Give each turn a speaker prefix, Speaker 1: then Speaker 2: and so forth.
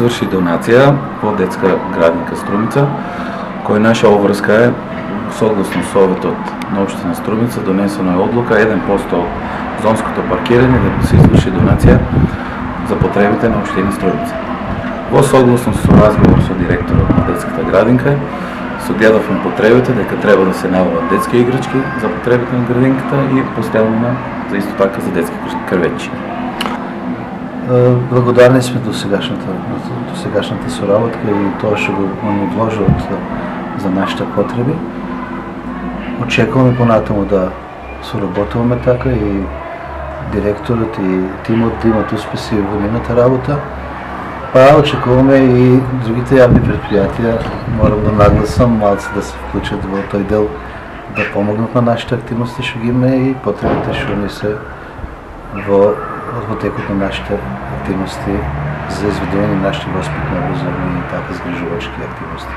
Speaker 1: извърши донация по детска градинка Струмица, кој наша обврска е согласно советот на општина Струмица донесено е одлука 1% од зонското паркирање да се изврши донација за потребите на општина Струмица. Во согласност со разговор со директорот на детската градинка, согледавме потребите дека треба да се набават детски играчки за потребите на градинката и постојано за исто така за детски крвечи.
Speaker 2: Благодарни сме до сегашната соработка и тоа што го одложат за нашите потреби. Очекуваме понатаму да соработуваме така и директорот и тимот да имат успеси во нивната работа. Па очекуваме и другите јавни предпријатија, морам да нагласам, малце да се вклучат во тој дел, да помогнат на нашите активности што ги имаме и потребите што ни се во текот на нашите активности за изведување на нашите воспитни, образовни и така згрижувачки активности.